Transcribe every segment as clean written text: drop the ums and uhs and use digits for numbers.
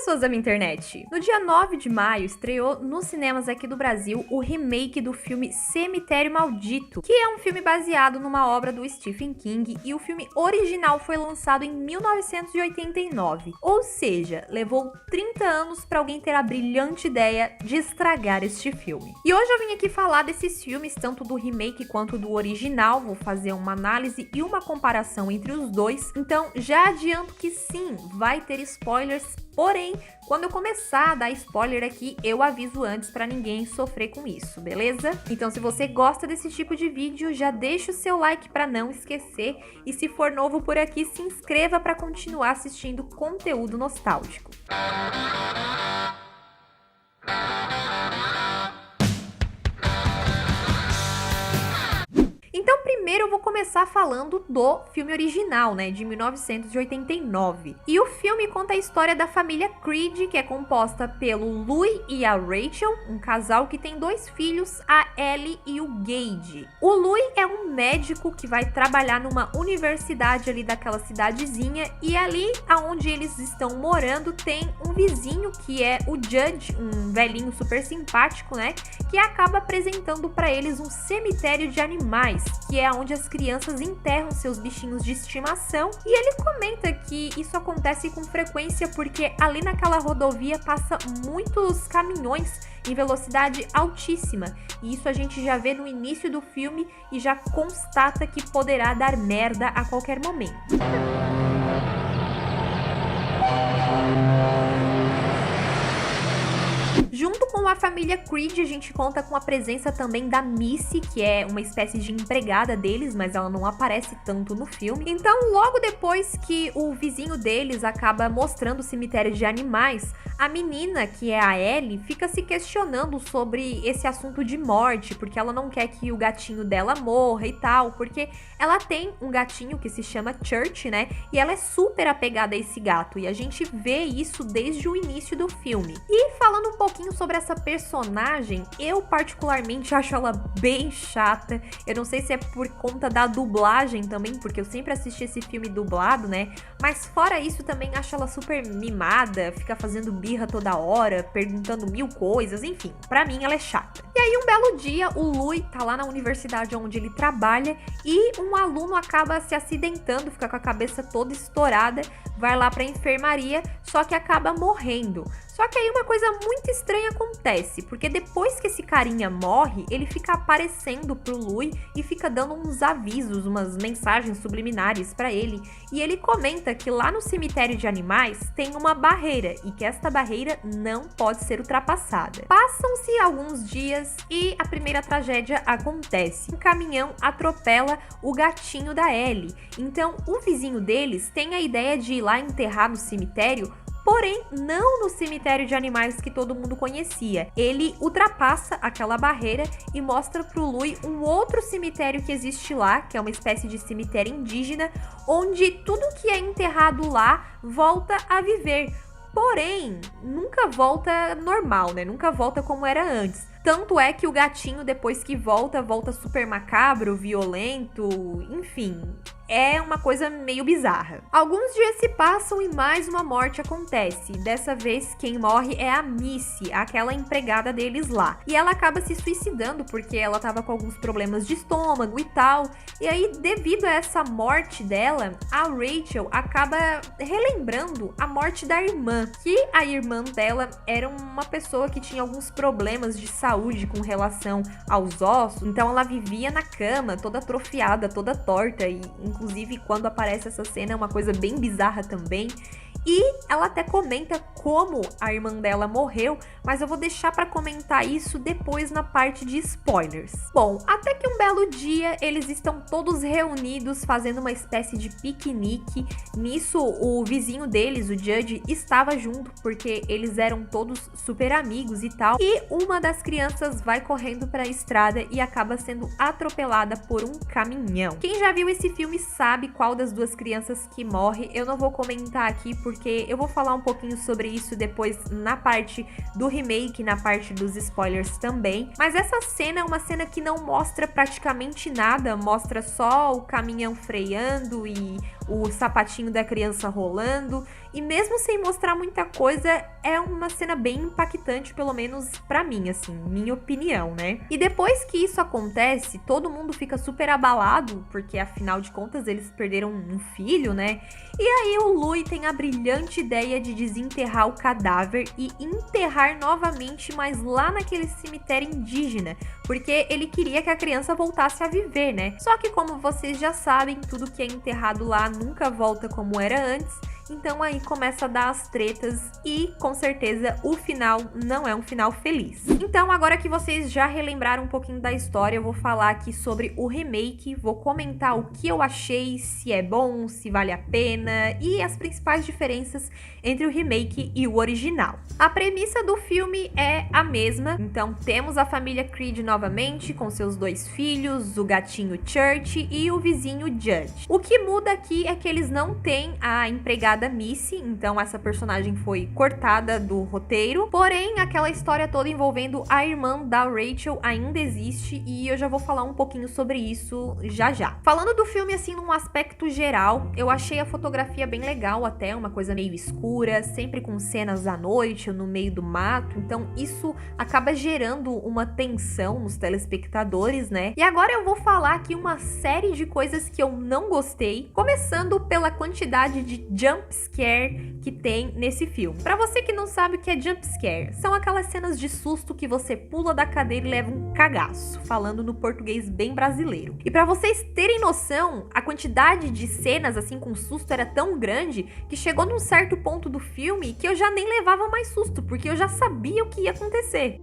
pessoas da minha internet! No dia 9 de maio, estreou nos cinemas aqui do Brasil o remake do filme Cemitério Maldito, que é um filme baseado numa obra do Stephen King, e o filme original foi lançado em 1989, ou seja, levou 30 anos para alguém ter a brilhante ideia de estragar este filme. E hoje eu vim aqui falar desses filmes, tanto do remake quanto do original, vou fazer uma análise e uma comparação entre os dois, então já adianto que sim, vai ter spoilers. Porém, quando eu começar a dar spoiler aqui, eu aviso antes pra ninguém sofrer com isso, beleza? Então, se você gosta desse tipo de vídeo, já deixa o seu like pra não esquecer. E se for novo por aqui, se inscreva pra continuar assistindo conteúdo nostálgico. Então, primeiro eu vou começar falando do filme original, né, de 1989. E o filme conta a história da família Creed, que é composta pelo Louis e a Rachel, um casal que tem dois filhos, a Ellie e o Gage. O Louis é um médico que vai trabalhar numa universidade ali daquela cidadezinha, e ali aonde eles estão morando tem um vizinho que é o Judge, um velhinho super simpático, né, que acaba apresentando para eles um cemitério de animais, que é onde as crianças enterram seus bichinhos de estimação, e ele comenta que isso acontece com frequência porque ali naquela rodovia passa muitos caminhões em velocidade altíssima, e isso a gente já vê no início do filme e já constata que poderá dar merda a qualquer momento. Junto com a família Creed, a gente conta com a presença também da Missy, que é uma espécie de empregada deles, mas ela não aparece tanto no filme. Então, logo depois que o vizinho deles acaba mostrando o cemitério de animais, a menina, que é a Ellie, fica se questionando sobre esse assunto de morte, porque ela não quer que o gatinho dela morra e tal, porque ela tem um gatinho que se chama Church, né? E ela é super apegada a esse gato, e a gente vê isso desde o início do filme. E falando um pouquinho sobre essa personagem, eu particularmente acho ela bem chata. Eu não sei se é por conta da dublagem também, porque eu sempre assisti esse filme dublado, né? Mas fora isso, também acho ela super mimada, fica fazendo birra toda hora, perguntando mil coisas, enfim, pra mim ela é chata. E aí um belo dia, o Louis tá lá na universidade onde ele trabalha e um aluno acaba se acidentando, fica com a cabeça toda estourada, vai lá pra enfermaria, só que acaba morrendo. Só que aí uma coisa muito estranha acontece, porque depois que esse carinha morre, ele fica aparecendo pro Louis e fica dando uns avisos, umas mensagens subliminares pra ele. E ele comenta que lá no cemitério de animais tem uma barreira e que esta barreira não pode ser ultrapassada. Passam-se alguns dias e a primeira tragédia acontece. Um caminhão atropela o gatinho da Ellie. Então o vizinho deles tem a ideia de ir lá enterrar no cemitério, porém não no cemitério de animais que todo mundo conhecia. Ele ultrapassa aquela barreira e mostra pro Louis um outro cemitério que existe lá, que é uma espécie de cemitério indígena, onde tudo que é enterrado lá volta a viver. Porém, nunca volta normal, né? Nunca volta como era antes. Tanto é que o gatinho, depois que volta super macabro, violento, enfim, é uma coisa meio bizarra. Alguns dias se passam e mais uma morte acontece. Dessa vez, quem morre é a Missy, aquela empregada deles lá. E ela acaba se suicidando porque ela tava com alguns problemas de estômago e tal. E aí, devido a essa morte dela, a Rachel acaba relembrando a morte da irmã, que a irmã dela era uma pessoa que tinha alguns problemas de saúde com relação aos ossos, então ela vivia na cama, toda atrofiada, toda torta, e inclusive quando aparece essa cena é uma coisa bem bizarra também. E ela até comenta como a irmã dela morreu, mas eu vou deixar pra comentar isso depois na parte de spoilers. Bom, até que um belo dia eles estão todos reunidos fazendo uma espécie de piquenique. Nisso, o vizinho deles, o Judge, estava junto porque eles eram todos super amigos e tal. E uma das crianças vai correndo pra estrada e acaba sendo atropelada por um caminhão. Quem já viu esse filme sabe qual das duas crianças que morre. Eu não vou comentar aqui porque eu vou falar um pouquinho sobre isso depois na parte do remake, na parte dos spoilers também. Mas essa cena é uma cena que não mostra praticamente nada, mostra só o caminhão freando e o sapatinho da criança rolando, e mesmo sem mostrar muita coisa, é uma cena bem impactante, pelo menos pra mim, assim, minha opinião, né? E depois que isso acontece, todo mundo fica super abalado, porque afinal de contas eles perderam um filho, né? E aí o Louis tem a brilhante ideia de desenterrar o cadáver e enterrar novamente, mas lá naquele cemitério indígena, porque ele queria que a criança voltasse a viver, né? Só que como vocês já sabem, tudo que é enterrado lá nunca volta como era antes. Então aí começa a dar as tretas e, com certeza, o final não é um final feliz. Então, agora que vocês já relembraram um pouquinho da história, eu vou falar aqui sobre o remake, vou comentar o que eu achei, se é bom, se vale a pena e as principais diferenças entre o remake e o original. A premissa do filme é a mesma, então temos a família Creed novamente, com seus 2 filhos, o gatinho Church e o vizinho Judge. O que muda aqui é que eles não têm a empregada Missy, então essa personagem foi cortada do roteiro, porém aquela história toda envolvendo a irmã da Rachel ainda existe e eu já vou falar um pouquinho sobre isso já já. Falando do filme assim num aspecto geral, eu achei a fotografia bem legal até, uma coisa meio escura, sempre com cenas à noite, no meio do mato, então isso acaba gerando uma tensão nos telespectadores, né? E agora eu vou falar aqui uma série de coisas que eu não gostei, começando pela quantidade de jump scare que tem nesse filme. Pra você que não sabe o que é jump scare, são aquelas cenas de susto que você pula da cadeira e leva um cagaço, falando no português bem brasileiro. E pra vocês terem noção, a quantidade de cenas assim com susto era tão grande que chegou num certo ponto do filme que eu já nem levava mais susto, porque eu já sabia o que ia acontecer.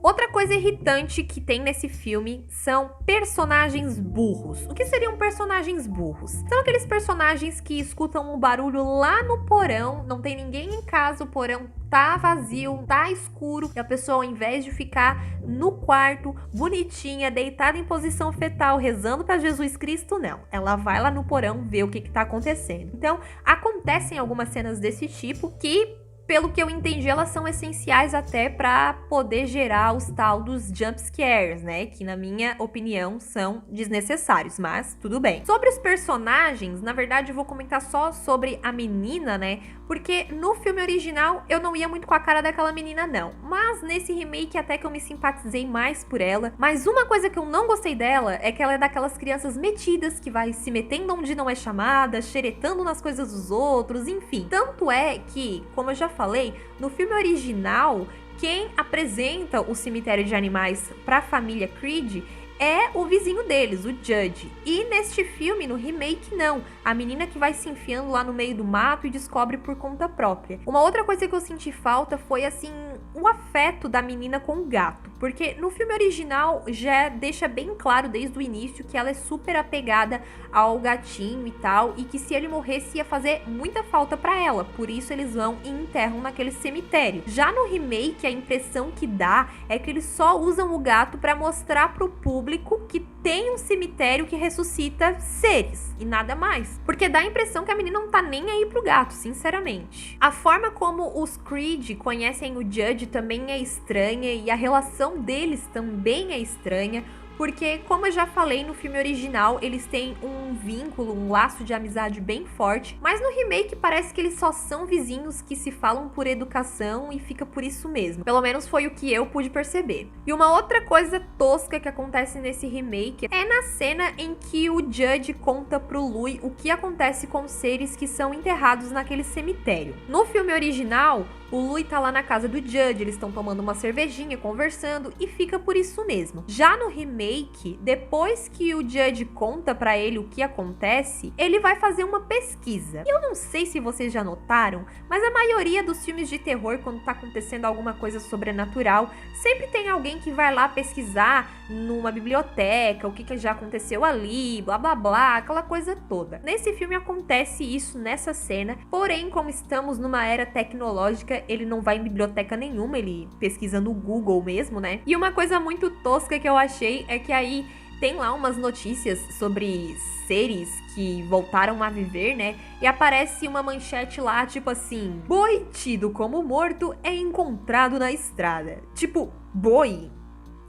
Outra coisa irritante que tem nesse filme são personagens burros. O que seriam personagens burros? São aqueles personagens que escutam um barulho lá no porão, não tem ninguém em casa, o porão tá vazio, tá escuro, e a pessoa, ao invés de ficar no quarto, bonitinha, deitada em posição fetal, rezando pra Jesus Cristo, não. Ela vai lá no porão ver o que tá acontecendo. Então, acontecem algumas cenas desse tipo que, pelo que eu entendi, elas são essenciais até para poder gerar os tal dos jump scares, né? Que na minha opinião são desnecessários, mas tudo bem. Sobre os personagens, na verdade eu vou comentar só sobre a menina, né? Porque no filme original eu não ia muito com a cara daquela menina não, mas nesse remake até que eu me simpatizei mais por ela. Mas uma coisa que eu não gostei dela é que ela é daquelas crianças metidas que vai se metendo onde não é chamada, xeretando nas coisas dos outros, enfim. Tanto é que, como eu já falei, no filme original, quem apresenta o cemitério de animais para a família Creed é o vizinho deles, o Judge. E neste filme, no remake, não. A menina que vai se enfiando lá no meio do mato e descobre por conta própria. Uma outra coisa que eu senti falta foi, assim, o afeto da menina com o gato. Porque no filme original já deixa bem claro desde o início que ela é super apegada ao gatinho e tal, e que se ele morresse ia fazer muita falta pra ela. Por isso eles vão e enterram naquele cemitério. Já no remake, a impressão que dá é que eles só usam o gato pra mostrar pro público que tem um cemitério que ressuscita seres e nada mais. Porque dá a impressão que a menina não tá nem aí pro gato, sinceramente. A forma como os Creed conhecem o Judge também é estranha e a relação deles também é estranha. Porque, como eu já falei, no filme original, eles têm um vínculo, um laço de amizade bem forte. Mas no remake parece que eles só são vizinhos que se falam por educação e fica por isso mesmo. Pelo menos foi o que eu pude perceber. E uma outra coisa tosca que acontece nesse remake é na cena em que o Judge conta pro Louis o que acontece com os seres que são enterrados naquele cemitério. No filme original, o Louis tá lá na casa do Judge, eles estão tomando uma cervejinha, conversando e fica por isso mesmo. Já no remake, depois que o Judge conta pra ele o que acontece, ele vai fazer uma pesquisa. E eu não sei se vocês já notaram, mas a maioria dos filmes de terror, quando tá acontecendo alguma coisa sobrenatural, sempre tem alguém que vai lá pesquisar numa biblioteca, o que já aconteceu ali, blá blá blá, aquela coisa toda. Nesse filme acontece isso nessa cena, porém, como estamos numa era tecnológica, ele não vai em biblioteca nenhuma, ele pesquisa no Google mesmo, né? E uma coisa muito tosca que eu achei é que aí tem lá umas notícias sobre seres que voltaram a viver, né? E aparece uma manchete lá, tipo assim: boi tido como morto é encontrado na estrada. Tipo, boi?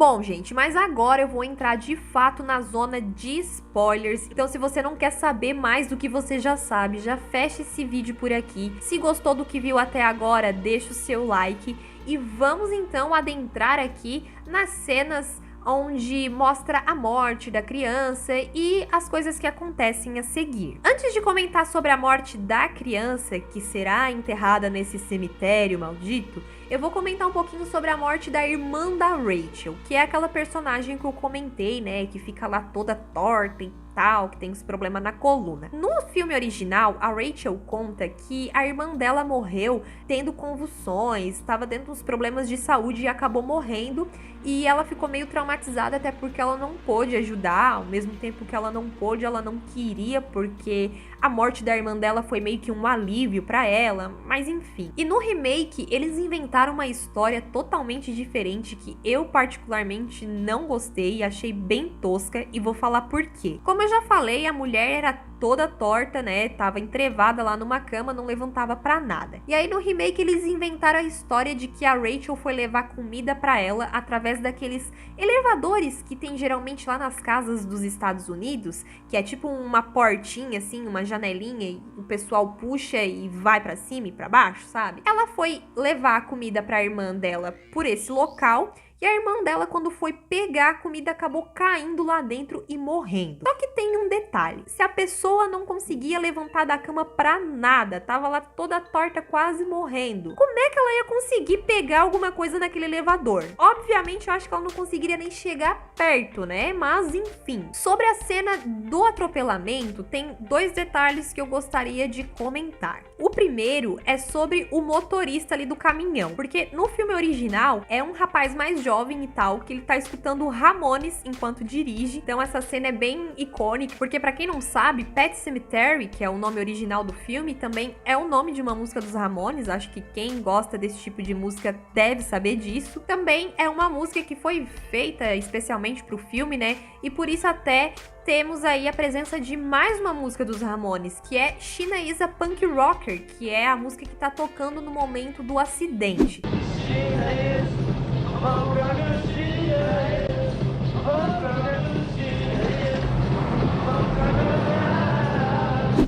Bom, gente, mas agora eu vou entrar de fato na zona de spoilers. Então, se você não quer saber mais do que você já sabe, já fecha esse vídeo por aqui. Se gostou do que viu até agora, deixa o seu like. E vamos então adentrar aqui nas cenas onde mostra a morte da criança e as coisas que acontecem a seguir. Antes de comentar sobre a morte da criança, que será enterrada nesse cemitério maldito, eu vou comentar um pouquinho sobre a morte da irmã da Rachel, que é aquela personagem que eu comentei, né, que fica lá toda torta e tal, que tem esse problema na coluna. No filme original, a Rachel conta que a irmã dela morreu tendo convulsões, estava dentro dos problemas de saúde e acabou morrendo, e ela ficou meio traumatizada até porque ela não pôde ajudar, ao mesmo tempo que ela não pôde, ela não queria, porque a morte da irmã dela foi meio que um alívio pra ela, mas enfim. E no remake, eles inventaram uma história totalmente diferente que eu particularmente não gostei, achei bem tosca e vou falar por quê. Como eu já falei, a mulher era toda torta, né, tava entrevada lá numa cama, não levantava pra nada. E aí no remake eles inventaram a história de que a Rachel foi levar comida pra ela através daqueles elevadores que tem geralmente lá nas casas dos Estados Unidos, que é tipo uma portinha assim, uma janelinha e o pessoal puxa e vai pra cima e pra baixo, sabe? Ela foi levar a comida pra irmã dela por esse local. E a irmã dela, quando foi pegar a comida, acabou caindo lá dentro e morrendo. Só que tem um detalhe. Se a pessoa não conseguia levantar da cama pra nada, tava lá toda torta, quase morrendo, como é que ela ia conseguir pegar alguma coisa naquele elevador? Obviamente, eu acho que ela não conseguiria nem chegar perto, né? Mas, enfim. Sobre a cena do atropelamento, tem dois detalhes que eu gostaria de comentar. O primeiro é sobre o motorista ali do caminhão. Porque no filme original, é um rapaz mais jovem e tal, que ele tá escutando Ramones enquanto dirige. Então essa cena é bem icônica, porque pra quem não sabe, Pet Sematary, que é o nome original do filme, também é o nome de uma música dos Ramones. Acho que quem gosta desse tipo de música deve saber disso. Também é uma música que foi feita especialmente pro filme, né? E por isso até temos aí a presença de mais uma música dos Ramones, que é Sheena Is a Punk Rocker, que é a música que tá tocando no momento do acidente.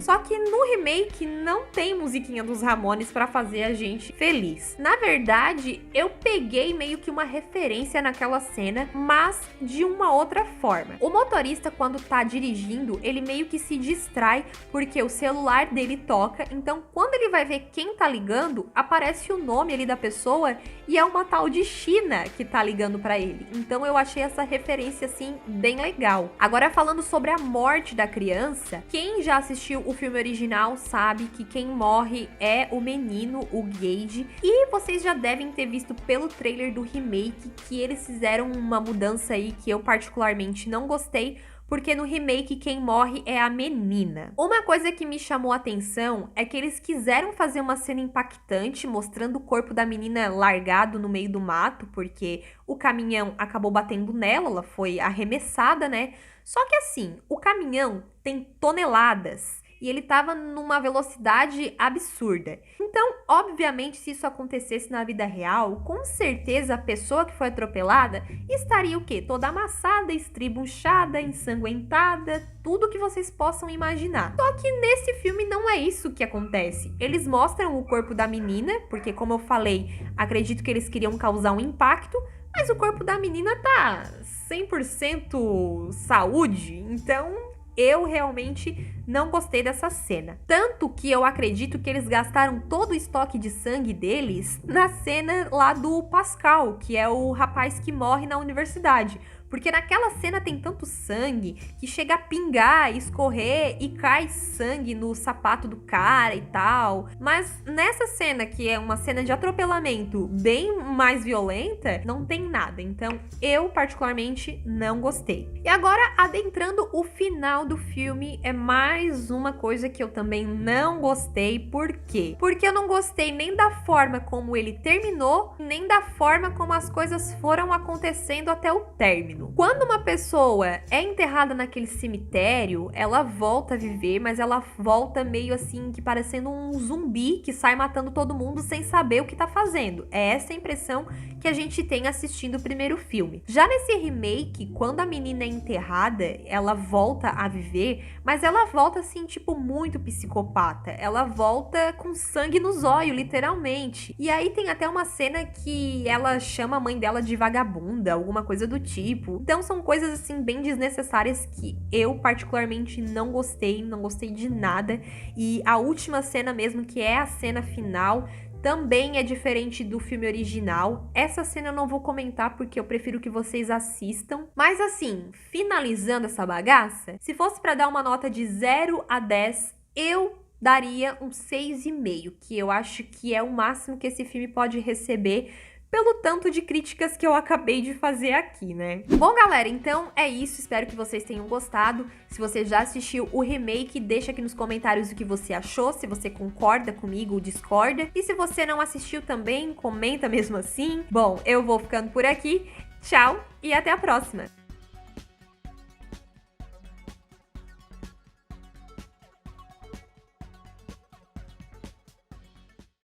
Só que no remake não tem musiquinha dos Ramones pra fazer a gente feliz. Na verdade, eu peguei meio que uma referência naquela cena, mas de uma outra forma. O motorista, quando tá dirigindo, ele meio que se distrai porque o celular dele toca, então quando ele vai ver quem tá ligando, aparece o nome ali da pessoa e é uma tal de Sheena que tá ligando pra ele. Então eu achei essa referência assim bem legal. Agora falando sobre a morte da criança, quem já assistiu o filme original sabe que quem morre é o menino, o Gage, e vocês já devem ter visto pelo trailer do remake que eles fizeram uma mudança aí que eu particularmente não gostei, porque no remake quem morre é a menina. Uma coisa que me chamou a atenção é que eles quiseram fazer uma cena impactante, mostrando o corpo da menina largado no meio do mato, porque o caminhão acabou batendo nela, ela foi arremessada, né? Só que assim, o caminhão tem toneladas e ele tava numa velocidade absurda. Então, obviamente, se isso acontecesse na vida real, com certeza a pessoa que foi atropelada estaria o quê? Toda amassada, estribuchada, ensanguentada, tudo que vocês possam imaginar. Só que nesse filme não é isso que acontece. Eles mostram o corpo da menina, porque como eu falei, acredito que eles queriam causar um impacto, mas o corpo da menina tá 100% saúde, então eu realmente não gostei dessa cena. Tanto que eu acredito que eles gastaram todo o estoque de sangue deles na cena lá do Pascal, que é o rapaz que morre na universidade. Porque naquela cena tem tanto sangue que chega a pingar, escorrer e cai sangue no sapato do cara e tal. Mas nessa cena, que é uma cena de atropelamento bem mais violenta, não tem nada. Então eu particularmente não gostei. E agora, adentrando o final do filme, é mais uma coisa que eu também não gostei. Por quê? Porque eu não gostei nem da forma como ele terminou, nem da forma como as coisas foram acontecendo até o término. zoio. Quando uma pessoa é enterrada naquele cemitério, ela volta a viver, mas ela volta meio assim, que parecendo um zumbi que sai matando todo mundo sem saber o que tá fazendo. É essa a impressão que a gente tem assistindo o primeiro filme. Já nesse remake, quando a menina é enterrada, ela volta a viver, mas ela volta assim, tipo, muito psicopata. Ela volta com sangue nos olhos, literalmente. E aí tem até uma cena que ela chama a mãe dela de vagabunda, alguma coisa do tipo. Então são coisas assim bem desnecessárias que eu particularmente não gostei de nada. E a última cena mesmo, que é a cena final, também é diferente do filme original. Essa cena eu não vou comentar porque eu prefiro que vocês assistam. Mas assim, finalizando essa bagaça, se fosse pra dar uma nota de 0 a 10, eu daria um 6,5, que eu acho que é o máximo que esse filme pode receber pelo tanto de críticas que eu acabei de fazer aqui, né? Bom, galera, então é isso. Espero que vocês tenham gostado. Se você já assistiu o remake, deixa aqui nos comentários o que você achou, se você concorda comigo ou discorda. E se você não assistiu também, comenta mesmo assim. Bom, eu vou ficando por aqui. Tchau e até a próxima!